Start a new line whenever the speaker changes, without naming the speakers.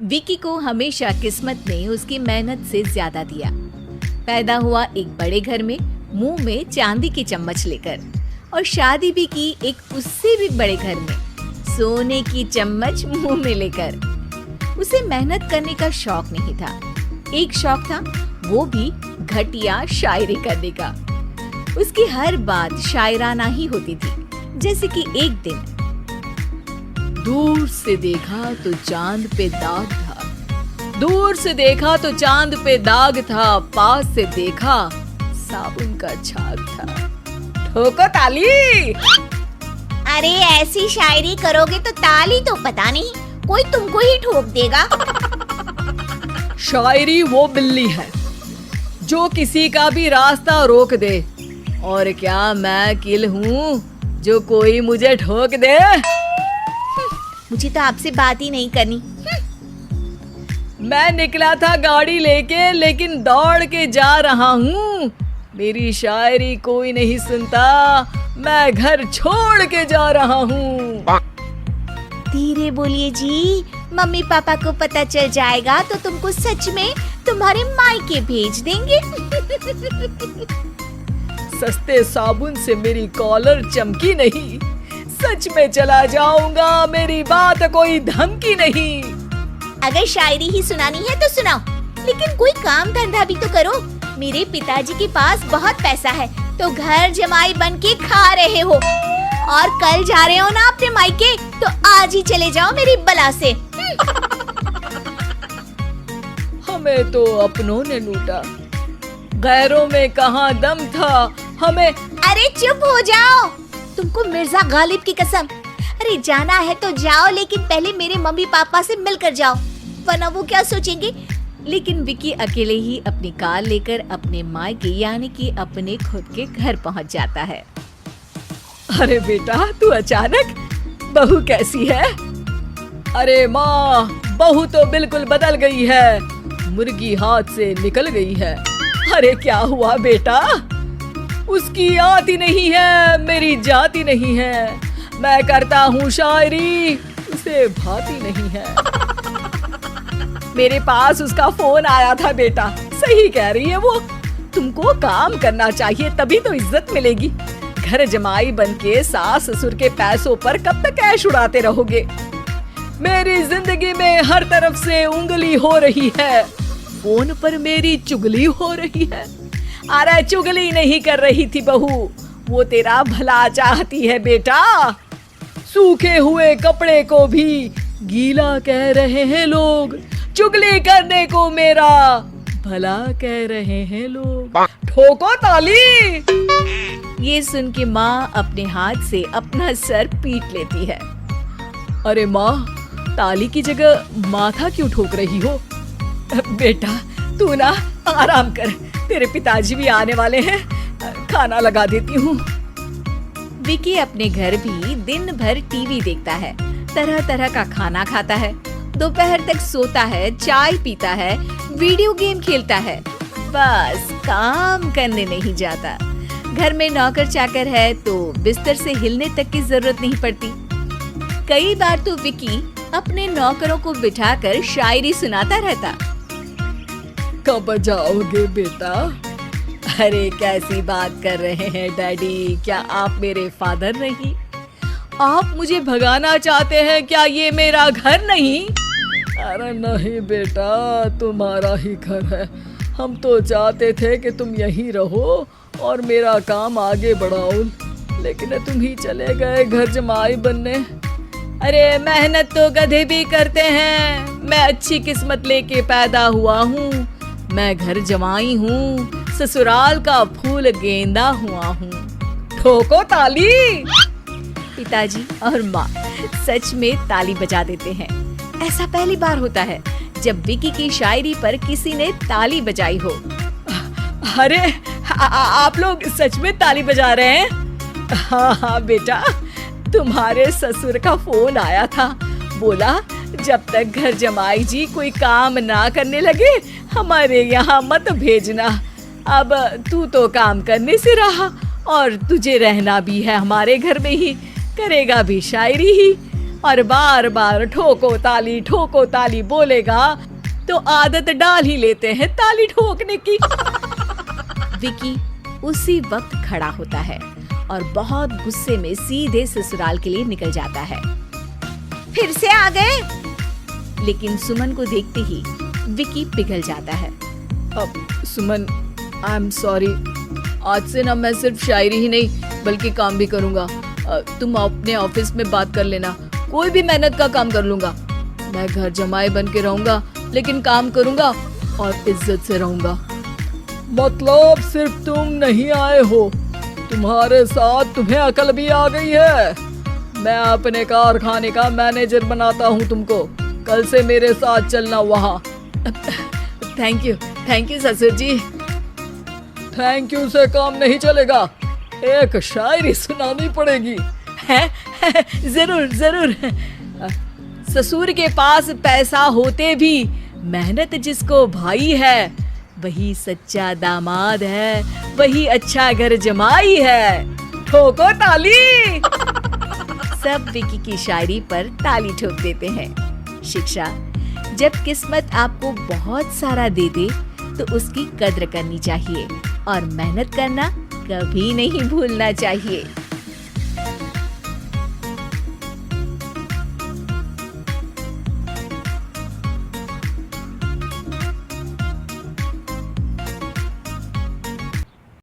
विकी को हमेशा किस्मत ने उसकी मेहनत से ज्यादा दिया। पैदा हुआ एक बड़े घर में, मुंह में चांदी की चम्मच लेकर, और शादी भी की एक उससे भी बड़े घर में, सोने की चम्मच मुंह में लेकर। उसे मेहनत करने का शौक नहीं था, एक शौक था, वो भी घटिया शायरी करने का। उसकी हर बात शायराना ही होती थी। जैसे कि एक दिन, दूर से देखा तो चांद पे दाग था, दूर से देखा तो चांद पे दाग था, पास से देखा साबुन का छाग था। ठोको ताली।
अरे ऐसी शायरी करोगे तो ताली तो पता नहीं, कोई तुमको ही ठोक देगा।
शायरी वो बिल्ली है जो किसी का भी रास्ता रोक दे, और क्या मैं किल हूँ जो कोई मुझे ठोक दे।
मुझे तो आपसे बात ही नहीं करनी।
मैं निकला था गाड़ी लेके, लेकिन दौड़ के जा रहा हूँ। मेरी शायरी कोई नहीं सुनता, मैं घर छोड़ के जा रहा हूँ।
धीरे बोलिए जी, मम्मी पापा को पता चल जाएगा तो तुमको सच में तुम्हारे मायके भेज देंगे।
सस्ते साबुन से मेरी कॉलर चमकी नहीं, सच में चला जाऊंगा, मेरी बात कोई धमकी नहीं।
अगर शायरी ही सुनानी है तो सुनाओ, लेकिन कोई काम धंधा भी तो करो। मेरे पिताजी के पास बहुत पैसा है, तो घर जमाई बन के खा रहे हो, और कल जा रहे हो ना अपने मायके, तो आज ही चले जाओ मेरी बला से।
हमें तो अपनों ने लूटा, गैरों में कहाँ दम था हमें।
अरे चुप हो जाओ, तुमको मिर्जा गालिब की कसम। अरे जाना है तो जाओ, लेकिन पहले मेरे मम्मी पापा से मिलकर जाओ, वरना वो क्या सोचेंगे। लेकिन विकी अकेले ही अपनी कार लेकर अपने मायके यानी कि अपने खुद के घर पहुंच जाता है। अरे बेटा, तू अचानक, बहू कैसी है? अरे माँ, बहू तो बिल्कुल बदल गई है, मुर्गी हाथ से निकल गई है। अरे क्या हुआ बेटा? उसकी आती नहीं है, मेरी जाती नहीं है, मैं करता हूँ शायरी, उसे भाती नहीं है। मेरे पास उसका फोन आया था बेटा, सही कह रही है वो, तुमको काम करना चाहिए तभी तो इज्जत मिलेगी। घर जमाई बनके सास ससुर के पैसों पर कब तक ऐश उड़ाते रहोगे? मेरी जिंदगी में हर तरफ से उंगली हो रही है, फोन पर मेरी चुगली हो रही है। अरे चुगली नहीं कर रही थी बहू, वो तेरा भला चाहती है बेटा। सूखे हुए कपड़े को भी गीला कह रहे हैं लोग, चुगली करने को मेरा भला कह रहे हैं लोग। ठोको ताली। ये सुन के माँ अपने हाथ से अपना सर पीट लेती है। अरे माँ, ताली की जगह माथा क्यों ठोक रही हो? बेटा तू ना आराम कर, तेरे पिताजी भी आने वाले हैं, खाना लगा देती हूँ। विकी अपने घर भी दिन भर टीवी देखता है, तरह तरह का खाना खाता है, दोपहर तक सोता है, चाय पीता है, वीडियो गेम खेलता है, बस काम करने नहीं जाता। घर में नौकर चाकर है तो बिस्तर से हिलने तक की जरूरत नहीं पड़ती। कई बार तो विकी अपने नौकरों को बिठाकर शायरी सुनाता रहता। कब जाओगे बेटा? अरे कैसी बात कर रहे हैं डैडी, क्या आप मेरे फादर नहीं? आप मुझे भगाना चाहते हैं क्या? ये मेरा घर नहीं। अरे नहीं बेटा, तुम्हारा ही घर है, हम तो चाहते थे कि तुम यहीं रहो और मेरा काम आगे बढ़ाओ, लेकिन तुम ही चले गए घर जमाई बनने। अरे मेहनत तो गधे भी करते हैं, मैं अच्छी किस्मत लेके पैदा हुआ हूँ, मैं घर जमाई हूँ, ससुराल का फूल गेंदा हुआ हूँ। ठोको ताली। पिताजी और माँ सच में ताली बजा देते हैं। ऐसा पहली बार होता है जब विकी की शायरी पर किसी ने ताली बजाई हो। अरे आप लोग सच में ताली बजा रहे हैं? हाँ बेटा, तुम्हारे ससुर का फोन आया था, बोला जब तक घर जमाई जी कोई काम ना करने लगे हमारे यहाँ मत भेजना। अब तू तो काम करने से रहा और तुझे रहना भी है हमारे घर में ही, करेगा भी शायरी ही, और बार बार ठोको ताली बोलेगा तो आदत डाल ही लेते हैं ताली ठोकने की।
विकी उसी वक्त खड़ा होता है और बहुत गुस्से में सीधे ससुराल के लिए निकल जाता है। फिर से आ गए? लेकिन सुमन को देखते ही विकी पिघल जाता है।
अब सुमन, आई एम सॉरी, आज से ना मैं सिर्फ शायरी ही नहीं बल्कि काम भी करूंगा। तुम अपने ऑफिस में बात कर लेना, कोई भी मेहनत का काम कर लूंगा। मैं घर जमाई बन के रहूंगा लेकिन काम करूंगा और इज्जत से रहूंगा। मतलब सिर्फ तुम नहीं आए हो, तुम्हारे साथ तुम्हें अकल भी आ गई है। मैं अपने कारखाने का मैनेजर बनाता हूँ तुमको, कल से मेरे साथ चलना वहाँ। थैंक यू ससुर जी। थैंक यू से काम नहीं चलेगा, एक शायरी सुनानी पड़ेगी। जरूर। ससुर के पास पैसा होते भी मेहनत जिसको भाई है, वही सच्चा दामाद है, वही अच्छा घर जमाई है। ठोको ताली।
सब विकी की शायरी पर ताली ठोक देते हैं। शिक्षा, जब किस्मत आपको बहुत सारा दे दे तो उसकी कद्र करनी चाहिए और मेहनत करना कभी नहीं भूलना चाहिए।